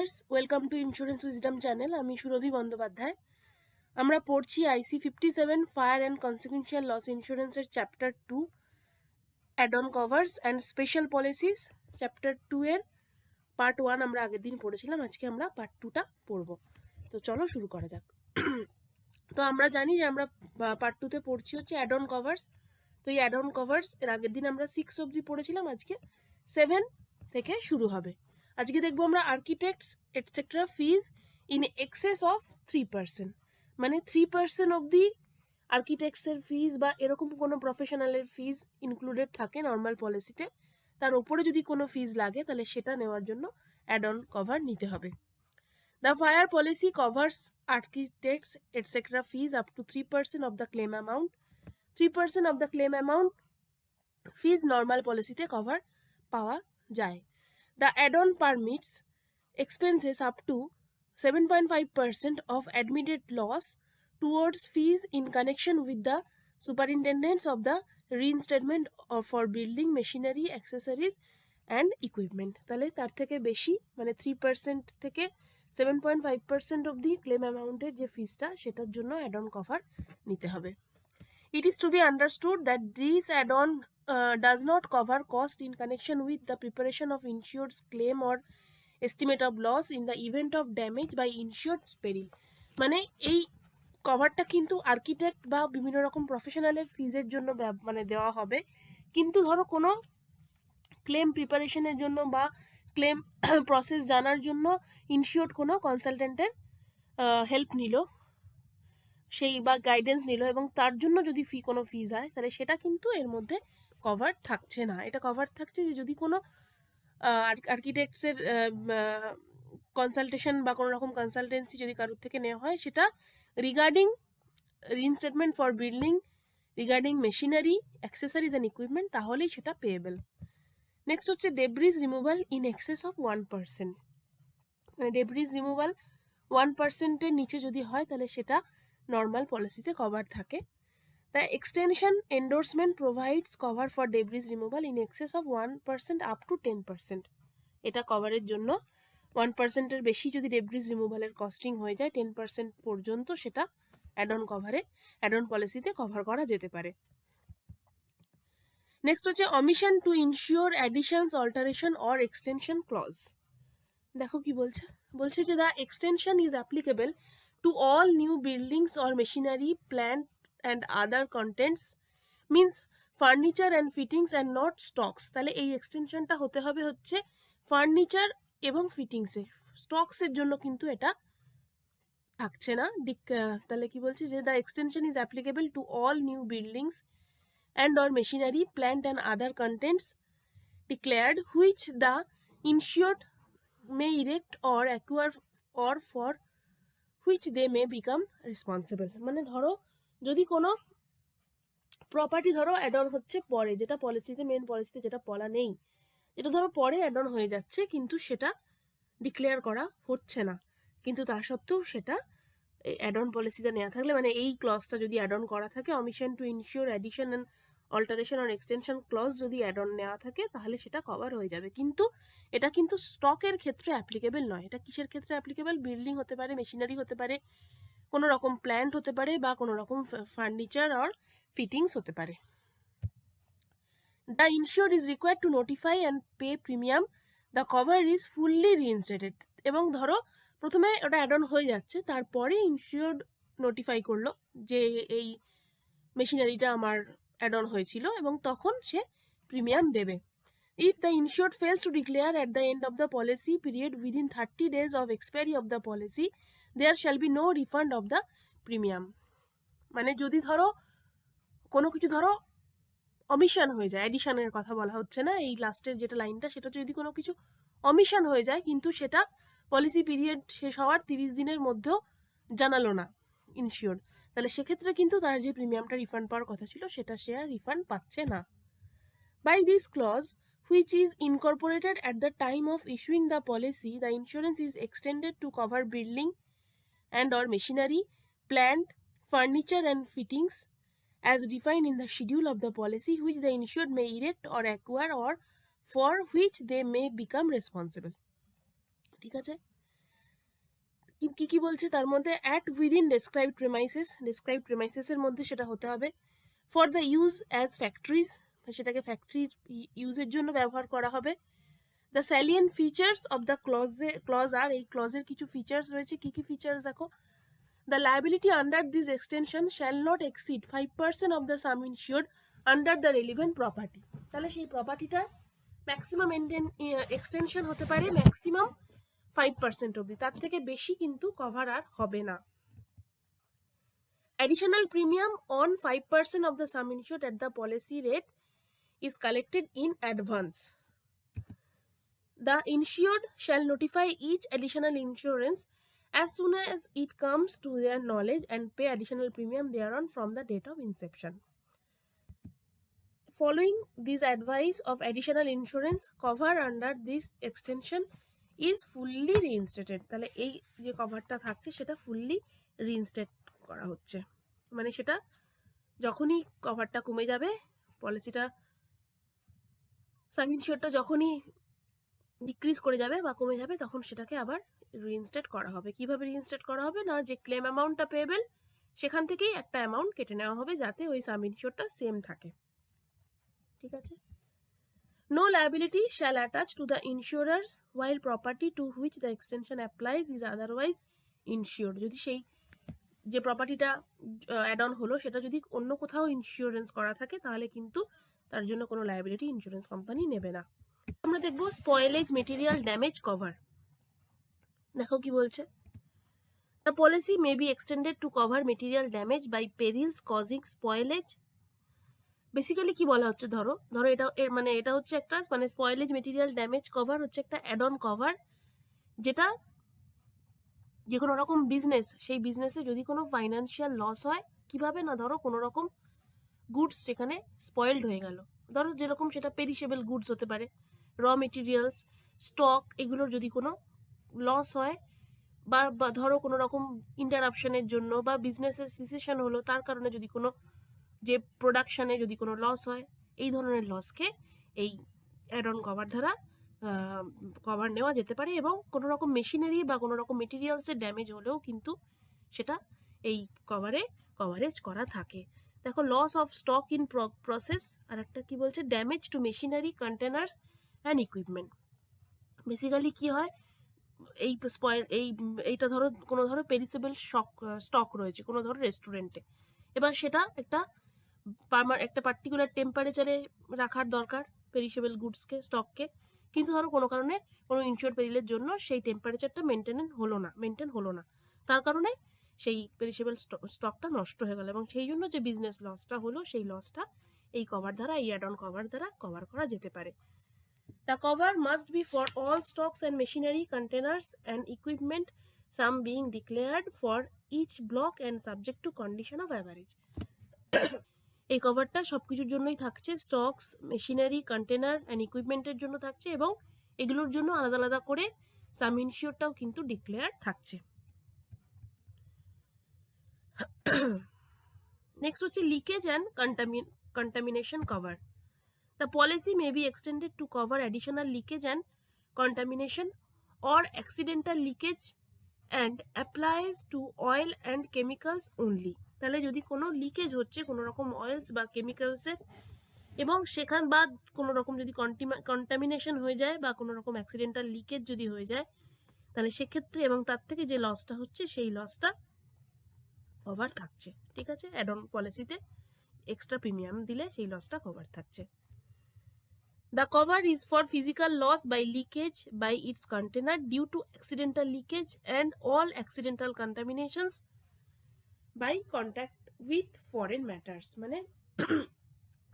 Viewers, welcome to insurance wisdom channel. আমি সুরভি বন্দ্যোপাধ্যায়। আমরা পড়ছি IC 57 fire and consequential loss ইন্স্যুরেন্সের chapter 2 add on covers and special policies. Chapter 2 এর part 1 আমরা আগের দিন পড়েছিলাম, আজকে আমরা পার্ট 2টা পড়ব। তো চলো শুরু করা যাক। তো আমরা জানি যে আমরা পার্ট 2তে পড়ছি হচ্ছে অ্যাড অন কভার্স। তো এই অ্যাড অন কভার্স এর আগের দিন আমরা 6 অবধি পড়েছিলাম, আজকে 7 থেকে শুরু হবে। আজকে দেখবো আমরা architects etcetera fees in excess of 3%, মানে 3% অবধি আর্কিটেক্টসের ফিজ বা এরকম কোনো প্রফেশনালের ফিজ ইনক্লুডেড থাকে নর্মাল পলিসিতে। তার ওপরে যদি কোনো ফিজ লাগে তাহলে সেটা নেওয়ার জন্য অ্যাড অন কভার নিতে হবে। The fire policy covers architects etc. fees up to 3% of the claim amount. 3% of the claim amount fees normal policy te cover পাওয়া যায়। The add-on permits expenses up to 7.5% of admitted loss towards fees in connection with the superintendence of the reinstatement for building machinery, accessories and equipment. তাহলে তার থেকে বেশি মানে 3% থেকে 7.5% of the claim অ্যামাউন্টের যে ফিসটা সেটার জন্য অ্যাড অন কভার নিতে হবে। It is to be understood that this add-on does not cover cost in connection with the preparation of insured's claim or estimate of loss in the event of damage by insured's peril. মানে এই কভারটা কিন্তু architect বা বিভিন্ন রকম প্রফেশনালের ফিজের জন্য মানে দেওয়া হবে, কিন্তু ধরো কোনো ক্লেম প্রিপারেশনের জন্য বা ক্লেম প্রসেস জানার জন্য ইনশিওর্ড কোনো কনসালটেন্টের হেল্প নিল, সেই বা গাইডেন্স নিল, এবং তার জন্য যদি কোনো ফিজ হয় তাহলে সেটা কিন্তু এর মধ্যে কভার থাকছে না। এটা কভার থাকছে যে যদি কোনো আর্কিটেক্টসের কনসালটেশন বা কোনো রকম কনসালটেন্সি যদি কারোর থেকে নেওয়া হয়, সেটা regarding reinstatement for building, regarding machinery, accessories and equipment, তাহলেই সেটা পেয়েবল। নেক্সট হচ্ছে debris removal in excess of 1%। মানে ডেব্রিজ রিমুভাল 1%-এর নিচে যদি হয় তাহলে সেটা নর্মাল পলিসিতে কভার থাকে। The extension endorsement provides cover for debris removal in excess of 1% up to 10%। এটা কভারের জন্য 1%-এর বেশি যদি ডেব্রিজ রিমুভালের কস্টিং হয়ে যায় 10% পর্যন্ত সেটা অ্যাড অন কভারে, অ্যাড অন পলিসিতে কভার করা যেতে পারে। নেক্সট হচ্ছে omission to insure additions, alteration or extension clause. দেখো কি বলছে, বলছে যে the extension is applicable to all new buildings or machinery, plant and other contents, means furniture and fittings and not stocks. তাহলে এই এক্সটেনশনটা হতে হবে হচ্ছে ফার্নিচার এবং ফিটিংসে, স্টকসের জন্য কিন্তু এটা থাকছে না। তাহলে কি বলছে যে the extension is applicable to all new buildings and or machinery, plant and other contents declared which the insured may erect or acquire or for which they may become responsible. মানে ধরো যদি কোনো প্রপার্টি ধরো add on হচ্ছে পরে, যেটা পলিসিতে main পলিসিতে যেটা বলা নেই, এটা ধরো পরে অ্যাড অন হয়ে যাচ্ছে কিন্তু সেটা ডিক্লেয়ার করা হচ্ছে না, কিন্তু তা সত্ত্বেও সেটা অ্যাড অন পলিসিতে নেওয়া থাকলে, মানে এই ক্লজটা যদি অ্যাড অন করা থাকে, omission to insure addition and alteration আর এক্সটেনশন ক্লজ যদি অ্যাড অন নেওয়া থাকে তাহলে সেটা কভার হয়ে যাবে। কিন্তু এটা কিন্তু স্টকের ক্ষেত্রে অ্যাপ্লিকেবল নয়। এটা কিসের ক্ষেত্রে অ্যাপ্লিকেবল? বিল্ডিং হতে পারে, মেশিনারি হতে পারে, কোনো রকম প্ল্যান্ট হতে পারে, বা কোনো রকম ফার্নিচার আর ফিটিংস হতে পারে। The insured is required to notify and pay premium, the cover is fully reinstated. এবং ধরো প্রথমে ওটা অ্যাড অন হয়ে যাচ্ছে, তারপরে ইনশিওর্ড নোটিফাই করলো যে এই মেশিনারিটা আমার অ্যাড অন হয়েছিল, এবং তখন সে প্রিমিয়াম দেবে। If the insured fails to declare at the end of the policy period within 30 days of expiry of the policy, there shall be no refund of the premium. মানে যদি ধরো কোনো কিছু ধরো অমিশন হয়ে যায়, অ্যাডিশনের কথা বলা হচ্ছে না, এই লাস্টের যেটা লাইনটা, সেটা যদি কোনো কিছু অমিশন হয়ে যায় কিন্তু সেটা পলিসি পিরিয়ড শেষ হওয়ার 30 দিনের মধ্যেও জানালো না ইনশিওর্ড, তাহলে সেক্ষেত্রে কিন্তু তার যে প্রিমিয়ামটা রিফান্ড পাওয়ার কথা ছিল সেটা সে আর রিফান্ড পাচ্ছে না। By this clause which is incorporated at the time of issuing the policy, the insurance is extended to cover building and or machinery, plant, furniture and fittings as defined in the schedule of the policy which the insured may erect or acquire or for which they may become responsible. ঠিক আছে, কি কি বলছে তার মধ্যে at within described প্রেমাইসেসের মধ্যে সেটা হতে হবে, for the use as factories, সেটাকে ফ্যাক্টরির ইউজের জন্য ব্যবহার করা হবে। The salient features of the clause আর, এই ক্লজের কিছু ফিচার্স রয়েছে, কি কি ফিচার্স দেখো, the liability under this extension shall not exceed 5% of the sum insured under the relevant property. তাহলে সেই প্রপার্টিটার ম্যাক্সিমাম এক্সটেনশন হতে পারে ম্যাক্সিমাম 5% অবধি, তার থেকে বেশি কিন্তু কভার আর হবে না। Additional premium on 5% of the sum insured at the policy rate is collected in advance. The insured shall notify each additional insurance as soon as it comes to their knowledge and pay additional premium thereon from the date of inception. Following this advice of additional insurance, cover under this extension is fully reinstated. তাহলে এই যে কভারটা থাকছে সেটা fully reinstate করা হচ্ছে, মানে সেটা যখনই কভারটা কমে যাবে, পলিসিটা সাম ইনশিওরটা যখনই ডিক্রিজ করে যাবে বা কমে যাবে, তখন সেটাকে আবার রিইনস্টেট করা হবে। কিভাবে রিইনস্টেট করা হবে না, যে ক্লেম অ্যামাউন্টটা পেয়েবেল সেখান থেকেই একটা অ্যামাউন্ট কেটে নেওয়া হবে যাতে ওই সাম ইনশিওরটা সেম থাকে। ঠিক আছে। No liability shall attach to the insurers while property to which the extension applies is otherwise insured. যদি সেই যে প্রপার্টিটা অ্যাড অন হলো সেটা যদি অন্য কোথাও ইন্স্যুরেন্স করা থাকে তাহলে কিন্তু তার জন্য কোনো লায়াবিলিটি ইন্স্যুরেন্স কোম্পানি নেবে না। আমরা দেখবো স্পয়েলেজ মেটেরিয়াল ড্যামেজ কভার। দেখো কি বলছে, the policy may be extended to cover material damage by perils causing spoilage. Basically কি বলা হচ্ছে, ধরো এটা মানে এটা হচ্ছে একটা মানে স্পয়েলেজ মেটেরিয়াল ড্যামেজ কভার হচ্ছে একটা অ্যাড অন কভার, যেটা যে কোনো রকম বিজনেস, সেই বিজনেসে যদি কোনো ফাইন্যান্সিয়াল লস হয়, কিভাবে না, ধরো কোনো রকম গুডস সেখানে স্পয়েলড হয়ে গেল, ধরো যেরকম সেটা পেরিশেবল গুডস হতে পারে, র মেটেরিয়ালস, স্টক, এগুলোর যদি কোনো লস হয় বা ধরো কোনো রকম ইন্টারাপশনের জন্য বা বিজনেসের সিসেশন হলো তার কারণে যদি কোনো যে প্রোডাকশানে যদি কোনো লস হয়, এই ধরনের লসকে এই অ্যাড অন কভার দ্বারা কভার নেওয়া যেতে পারে। এবং কোনো রকম মেশিনারি বা কোনো রকম মেটেরিয়ালসের ড্যামেজ হলেও কিন্তু সেটা এই কভারেজ করা থাকে। দেখো loss of stock in process, আর একটা কি বলছে, damage to machinery, containers and equipment. Basically কি হয়, এইটা ধরো কোনো ধরো পেরিসেবল স্টক রয়েছে কোনো ধরো রেস্টুরেন্টে, এবার সেটা একটা পার্টিকুলার টেম্পারেচারে রাখার দরকার পেরিশেবল গুডসকে, স্টককে, কিন্তু ধরো কোনো কারণে কোনো ইনশিওর পেরিলের জন্য সেই টেম্পারেচারটা মেনটেন হলো না, তার কারণে সেই পেরিশেবল স্টকটা নষ্ট হয়ে গেল, এবং সেই জন্য যে বিজনেস লসটা হলো সেই লসটা এই কভার দ্বারা, এই অ্যাড অন কভার দ্বারা কভার করা যেতে পারে। The cover must be for all stocks and machinery, containers and equipment, some being declared for each block and subject to condition of average. এই কভারটা সব কিছুর জন্যই থাকছে, স্টকস, মেশিনারি, কন্টেনার অ্যান্ড ইকুইপমেন্টের জন্য থাকছে, এবং এগুলোর জন্য আলাদা আলাদা করে সাম ইনশিওরটাও কিন্তু ডিক্লেয়ার থাকছে। নেক্সট হচ্ছে leakage and contamination cover. The policy may be extended to cover additional leakage and contamination or accidental leakage and applies to oil and chemicals only. তাহলে যদি কোনো লিকেজ হচ্ছে কোনো রকম অয়েলস বা কেমিক্যালসের, এবং সেখান বা কোনো রকম যদি কন্টামিনেশন হয়ে যায় বা কোনো রকম অ্যাক্সিডেন্টাল লিকেজ যদি হয়ে যায়, তাহলে সেক্ষেত্রে এবং তার থেকে যে লসটা হচ্ছে সেই লসটা কভার থাকছে। ঠিক আছে, অ্যাড অন পলিসিতে এক্সট্রা প্রিমিয়াম দিলে সেই লসটা কভার থাকছে। The cover is for physical loss by leakage by its container due to accidental leakage and all accidental contaminations by contact with foreign matters. মানে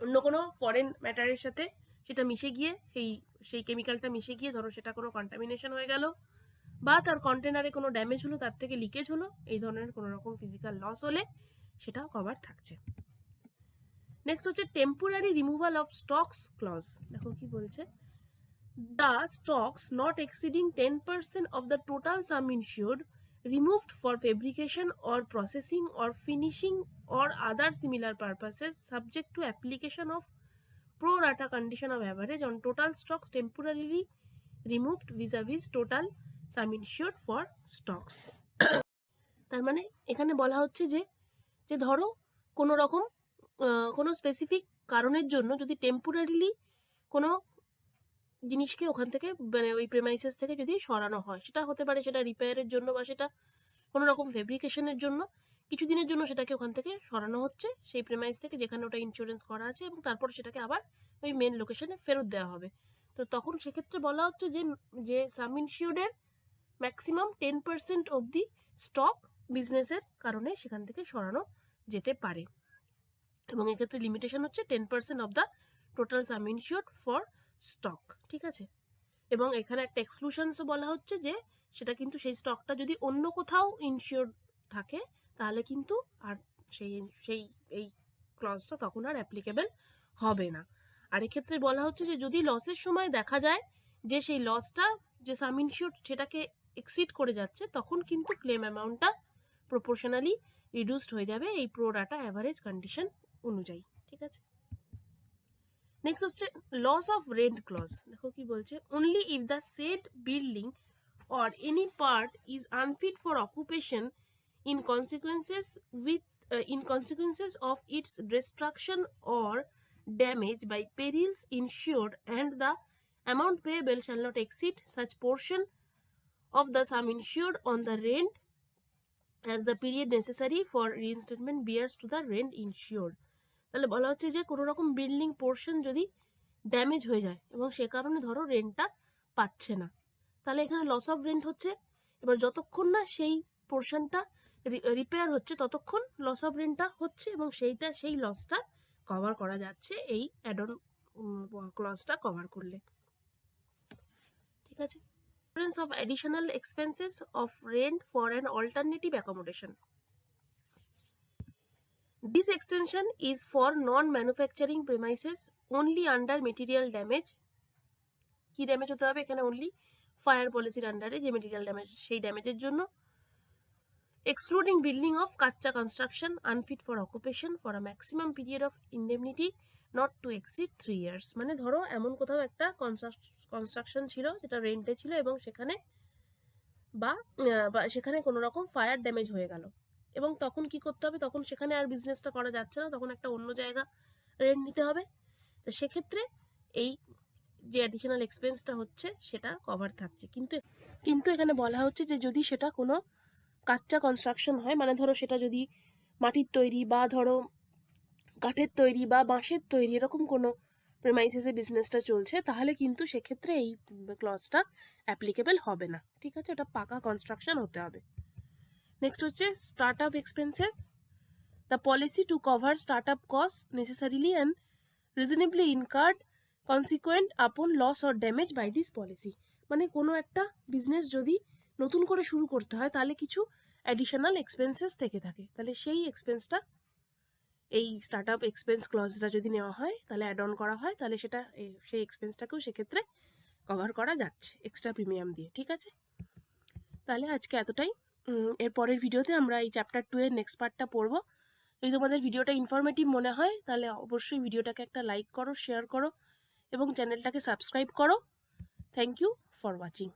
অন্য কোনো ফরেন ম্যাটারের সাথে সেটা মিশে গিয়ে সেই কেমিক্যালটা মিশে গিয়ে ধরো সেটা কোনো কন্টামিনেশন হয়ে গেল, বা তার কন্টেনারে কোনো ড্যামেজ হলো, তার থেকে লিকেজ হলো, এই ধরনের কোনো রকম ফিজিক্যাল লস হলে সেটাও কভার থাকছে। নেক্সট হচ্ছে temporary removal of stocks clause. দেখো কি বলছে, the stocks not exceeding 10% of the total sum insured removed for fabrication or processing or finishing or other similar purposes subject to application of pro rata condition of average on total stocks temporarily removed vis-a-vis total sum insured for stocks. তার মানে এখানে বলা হচ্ছে যে যে ধরো কোনো রকম কোনো স্পেসিফিক কারণের জন্য যদি টেম্পোরারিলি কোনো জিনিসকে ওখান থেকে মানে ওই প্রেমাইসেস থেকে যদি সরানো হয়, সেটা হতে পারে সেটা রিপেয়ারের জন্য বা সেটা কোনো রকম ফেব্রিকেশনের জন্য, কিছু দিনের জন্য সেটাকে ওখান থেকে সরানো হচ্ছে সেই প্রেমাইস থেকে যেখানে ওটা ইন্স্যুরেন্স করা আছে, এবং তারপর সেটাকে আবার ওই মেন লোকেশনে ফেরত দেওয়া হবে। তো তখন সেক্ষেত্রে বলা হচ্ছে যে যে সাম ইনসিওর্ডের ম্যাক্সিমাম 10% অবধি স্টক বিজনেসের কারণে সেখান থেকে সরানো যেতে পারে, এবং এক্ষেত্রে লিমিটেশন হচ্ছে 10% of the total some insured for stock. ঠিক আছে, এবং এখানে একটা এক্সক্লুশনসও বলা হচ্ছে যে সেটা কিন্তু সেই স্টকটা যদি অন্য কোথাও ইনসিওর থাকে তাহলে কিন্তু আর সেই সেই এই ক্লজটা তখন আর অ্যাপ্লিকেবল হবে না। আর এক্ষেত্রে বলা হচ্ছে যে যদি লসের সময় দেখা যায় যে সেই লসটা যে সাম ইনসিওর সেটাকে এক্সিড করে যাচ্ছে, তখন কিন্তু ক্লেম অ্যামাউন্টটা প্রপোর্শনালি রিডিউসড হয়ে যাবে এই প্রো রাটা অ্যাভারেজ কন্ডিশন অনুযায়ী। ঠিক আছে, নেক্সট হচ্ছে লস অফ রেন্ট ক্লজ। দেখো কি বলছে, only if the shed building or any part is unfit for occupation in consequences of its destruction or damage by perils insured, and the amount payable shall not exceed such portion of the sum insured on the rent as the period necessary for reinstatement bears to the rent insured। তাহলে বলা হচ্ছে যে কোনো রকম building portion যদি damage হয়ে যায় এবং সে কারণে ধরো রেন্টটা পাচ্ছে না, তাহলে এখানে লস অফ রেন্ট হচ্ছে। এবার যতক্ষণ না সেই পোর্শনটা রিপেয়ার হচ্ছে ততক্ষণ লস অফ রেন্টটা হচ্ছে, এবং সেই লসটা কভার করা যাচ্ছে এই অ্যাড অন ক্লজটা কভার করলে। ঠিক আছে, insurance of additional expenses of rent for an alternative accommodation. This extension is for non-manufacturing premises only under material damage। কি ড্যামেজ হতে হবে এখানে? অনলি ফায়ার পলিসির আন্ডারে যে মেটেরিয়াল ড্যামেজ, সেই ড্যামেজের জন্য। Excluding building of kachcha construction unfit for occupation for a maximum period of indemnity not to exceed 3 years। মানে ধরো এমন কোথাও একটা কনস্ট্রাকশন ছিল যেটা রেন্টে ছিল এবং সেখানে বা সেখানে কোনো রকম ফায়ার ড্যামেজ হয়ে গেল, এবং তখন কি করতে হবে? তখন সেখানে আর বিজনেসটা করা যাচ্ছে না, তখন একটা অন্য জায়গা রেন্ট নিতে হবে। তো সেক্ষেত্রে এই যে অ্যাডিশনাল এক্সপেন্সটা হচ্ছে সেটা কভার থাকছে। কিন্তু এখানে বলা হচ্ছে যে যদি সেটা কোনো কাচ্চা কনস্ট্রাকশন হয়, মানে ধরো সেটা যদি মাটির তৈরি বা ধরো কাঠের তৈরি বা বাঁশের তৈরি এরকম কোনো প্রেমাইসেসে বিজনেসটা চলছে, তাহলে কিন্তু সেক্ষেত্রে এই ক্লজটা অ্যাপ্লিকেবল হবে না। ঠিক আছে, ওটা পাকা কনস্ট্রাকশন হতে হবে। নেক্সট হচ্ছে start up expenses. The policy to cover start up cost necessarily and reasonably incurred consequent upon loss or damage by this policy. মানে কোনো একটা বিজনেস যদি নতুন করে শুরু করতে হয় তাহলে কিছু অ্যাডিশনাল এক্সপেন্সেস থেকে থাকে, তাহলে সেই এক্সপেন্সটা এই স্টার্ট আপ এক্সপেন্স ক্লজটা যদি নেওয়া হয় তাহলে অ্যাড অন করা হয়, তাহলে সেটা সেই এক্সপেন্সটাকেও সেক্ষেত্রে কভার করা যাচ্ছে এক্সট্রা প্রিমিয়াম দিয়ে। ঠিক আছে, তাহলে আজকে এতটাই। এর পরের ভিডিওতে আমরা এই চ্যাপ্টার 2 এর নেক্সট পার্টটা পড়ব। যদি তোমাদের ভিডিওটা ইনফরমেটিভ মনে হয় তাহলে অবশ্যই ভিডিওটাকে একটা লাইক করো, শেয়ার করো এবং চ্যানেলটাকে সাবস্ক্রাইব করো। Thank you for watching.